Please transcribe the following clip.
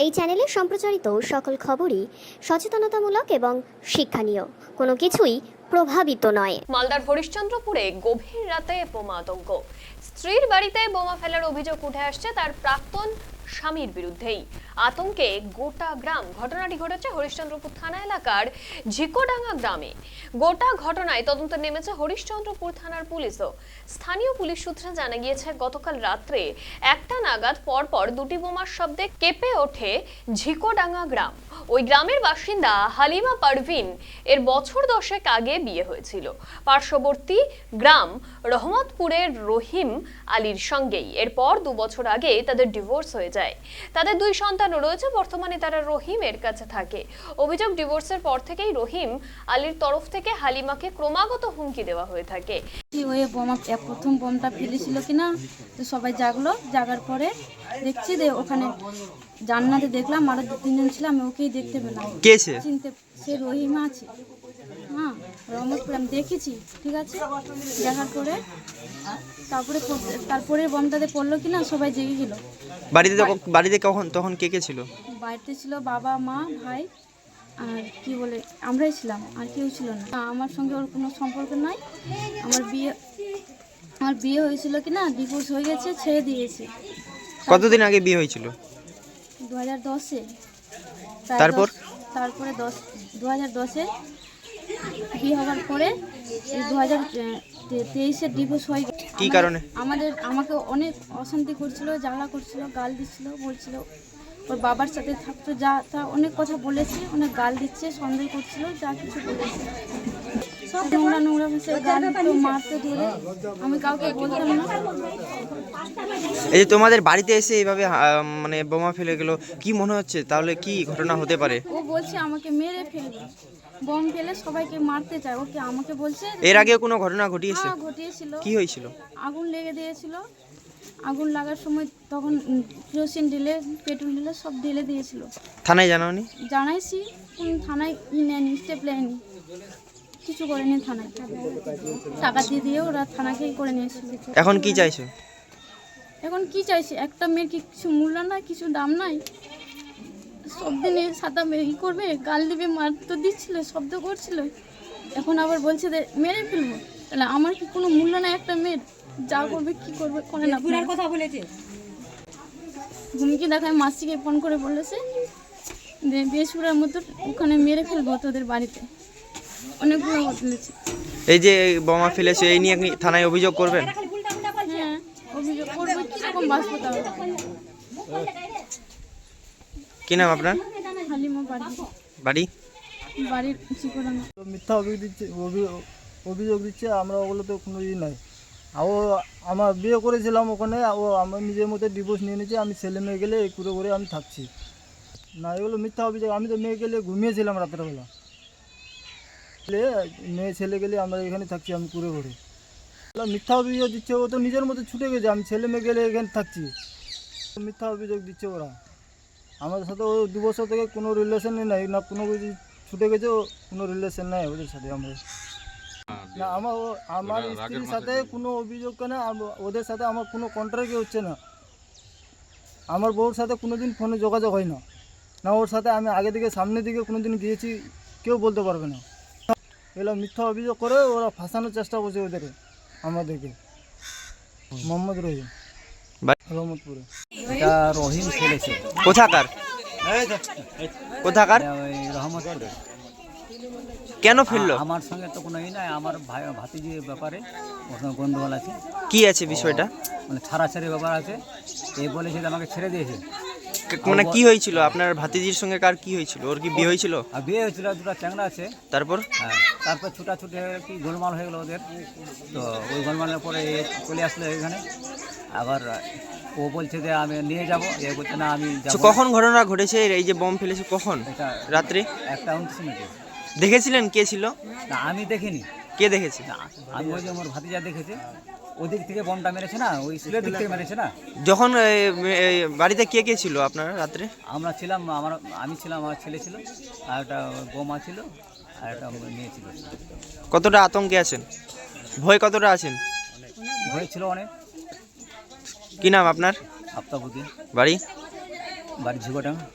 এই চ্যানেলে সম্প্রচারিত সকল খবরই সচেতনতামূলক এবং শিক্ষণীয়, কোনো কিছুই প্রভাবিত নয়। মালদার হরিশ্চন্দ্রপুরে গভীর রাতে বোমা আতঙ্ক। স্ত্রীর বাড়িতে বোমা ফেলার অভিযোগ উঠে আসছে তার প্রাক্তন স্বামীর বিরুদ্ধেই। আতঙ্কে গোটা গ্রাম। ঘটনাটি ঘটেছে হরিশ্চন্দ্রপুর থানা এলাকার ঝিকোডাঙ্গা গ্রামে। গোটা ঘটনায় তদন্তে নেমেছে হরিশ্চন্দ্রপুর থানার পুলিশও। স্থানীয় পুলিশ সূত্রে জানা গিয়েছে, গতকাল রাত্রে 1টা নাগাদ পরপর দুটি বোমার শব্দে কেঁপে ওঠে ঝিকোডাঙ্গা গ্রাম। ওই গ্রামের বাসিন্দা হালিমা পারভিন এর বছর 10 আগে বিয়ে হয়েছিল পার্শ্ববর্তী গ্রাম রহমতপুরের রহিম আলীর সঙ্গেই। এরপর 2 বছর আগে তাদের ডিভোর্স হয়ে যায়। তাদের 2 সন্তানও রয়েছে। বর্তমানে তারা রহিমের কাছে থাকে। অভিযোগ, ডিভোর্সের পর থেকেই রহিম আলীর তরফ থেকে হালিমাকে ক্রমাগত হুমকি দেওয়া হয়ে থাকে। ওই বোমা প্রথম বোমটা ফেলেছিল কিনা, তো সবাই জাগলো। জাগার পরে দেখছি যে ওখানে জান্নাতে দেখলাম আরো 2-3 জন ছিল, আমি ওকেই দেখতে পেলাম। কে সে? চিনতে, সে রহিমা আছে। হ্যাঁ, রহমতপুর আমি দেখেছি, ঠিক আছে। দেখার পরে তারপরে বোমটাতে পড়লো কিনা সবাই জেগে গেল। বাড়িতে তখন কে কে ছিল? বাড়িতে ছিল বাবা, মা, ভাই আর আমরাই ছিলাম, আর কেউ ছিল না। আমার সঙ্গে ওর কোনো সম্পর্ক নাই। আমার বিয়ে হয়েছিল কিনা, ডিভোর্স হয়ে গেছে, ছেড়ে দিয়েছে। কতদিন আগে বিয়ে হয়েছিল? 2010-এ। তারপরে 2010-এ বিয়ে হওয়ার পরে 2023-এ ডিভোর্স হয়ে গেছে। কি কারণে? আমাকে অনেক অশান্তি করছিল, ঝগড়া করছিল, গাল দিচ্ছিল, বলছিল ওর বাবার সাথে থাকতো, যা তা অনেক কথা বলেছে, অনেক গাল দিচ্ছে, সন্দেহ করছিল, যা কিছু বলেছে সব নোংরা ভাষায় গাল দিত, মারতে ধরে। আমি কাউকে বলতাম না। এই যে তোমাদের বাড়িতে এসে এইভাবে মানে বোমা ফেলে গেল, কি মনে হচ্ছে? তাহলে কি ঘটনা হতে পারে? ও বলছে আমাকে মেরে ফেলবে, বোম ফেলে সবাইকে মারতে চায়। ওকে আমাকে বলছে। এর আগে কোনো ঘটনা ঘটিয়েছে? হ্যাঁ, ঘটিয়েছিল। কি হয়েছিল? আগুন লেগে দিয়েছিল। আগুন লাগার সময় তখন কেরোসিন ঢেলে, পেট্রোল ঢেলে সব ঢেলে দিয়েছিল। থানায় জানাওনি? জানাইছি, কোন থানায় নেয়নি, স্টেপ নেয়নি, কিছু করেনি থানায়। টাকা দিয়ে ওরা থানাকেই করে নিয়েছিল। এখন কি চাইছো? এখন কি চাইছি? একটা মেয়ের কি কিছু মূল্য নাই, কিছু দাম নাই? সব দিনে সাদা মেয়ে করবে, গাল দিবে, মার তো দিচ্ছিল, শব্দ করছিল, এখন আবার বলছে যে মেরে ফেলবো। তাহলে আমার কি কোনো মূল্য নাই? একটা মেয়ের যা করবে, কি করবে করে না। কথা বলেছে, হুমকি দেখায়, মাসিকে ফোন করে বলেছে যে বেসুরার মতো ওখানে মেরে ফেলবো তোদের বাড়িতে। অনেকগুলো বলেছে। এই যে বোমা ফেলেছে, এই নিয়ে থানায় অভিযোগ করবেন? হ্যাঁ, অভিযোগ করবো। কিরকম বাঁচবো তাহলে? কি নাম আপনার? হালিমা বাড়ির চিকোডাঙ্গা। মিথ্যা অভিযোগ দিচ্ছে। আমরা ওগুলো তো কোনো নাই। আমার বিয়ে করেছিলাম ওখানে, আমার নিজের মধ্যে ডিভোর্স নিয়ে নিয়েছি। আমি ছেলে মেয়ে গেলে এই করে আমি থাকছি না। এগুলো মিথ্যা অভিযোগ। আমি তো মেয়ে গেলে ঘুমিয়েছিলাম রাত্রেবেলা। মেয়ে ছেলে গেলে আমরা এখানে থাকছি, আমি করে মিথ্যা অভিযোগ দিচ্ছে। ও তো নিজের মধ্যে ছুটে গেছে, আমি ছেলে মেয়ে গেলে এখানে থাকছি। মিথ্যা অভিযোগ দিচ্ছে ওরা। আমাদের সাথে ও 2 বছর থেকে কোনো রিলেশনই নাই, না কোনো কিছু ছুটে গেছে, কোনো রিলেশন নাই ওদের সাথে। না, আমার স্ত্রীর সাথে কোনো অভিযোগ কেন, ওদের সাথে আমার কোনো কন্ট্রাক্টই হচ্ছে না। আমার বউর সাথে কোনোদিন ফোনে যোগাযোগ হয় না। না ওর সাথে আমি আগে দিকে সামনের দিকে কোনোদিন গিয়েছি, কেউ বলতে পারবে না। এগুলো মিথ্যা অভিযোগ করে ওরা ফাঁসানোর চেষ্টা করছে ওদেরকে, আমাদেরকে। মোহাম্মদ রহিম, রহমতপুরে। এটা রহিম ফেলেছে। কোথাকার? রহমতপুর। কেন ফেললো? আমার সঙ্গে তো কোনো নাই, আমার ভাতিজির ব্যাপারে ওর সঙ্গে গন্ডগোল আছে। কি আছে বিষয়টা? মানে ছাড়াছাড়ি ব্যাপার আছে। এই বলেছে যে আমাকে ছেড়ে দিয়েছে। মানে কি হয়েছিল আপনার ভাতিজির সঙ্গে? কার কি হয়েছিল? ওর কি বিয়ে হয়েছিল? আর বিয়ে হয়েছিল, 2টা চ্যাংড়া আছে। তারপর? হ্যাঁ, তারপর ছুটাছুটি কি গোলমাল হয়ে গেলো ওদের। তো ওই গোলমালের পরে চলে আসলো এখানে। আবার ও বলছে যে আমি নিয়ে যাবো, এ বলছে না আমি যাবো। কখন ঘটনা ঘটেছে এই যে বোম ফেলেছে? কখন? এটা রাত্রে 1:29 মিনিটে। দেখেছিলেন? কে ছিল? না, আমি দেখিনি। কে দেখেছে? না, আমি ওই যে আমার ভাতিজা দেখেছে। ওদিক থেকে বোমটা মেরেছে না, ওই স্কুলের দিক থেকে মেরেছে না। যখন বাড়িতে কে কে ছিল আপনার রাত্রে? আমরা ছিলাম, আমি ছিলাম, আমার ছেলে ছিল, আর একটা বোমা ছিল, আর একটা মেয়ে ছিল। কতটা আতঙ্কে আছেন? ভয় কতটা আছেন? ভয় ছিল অনেক। কি নাম আপনার? আফতাবুদ্দিন। বাড়ি? ঝিকোডাঙ্গা।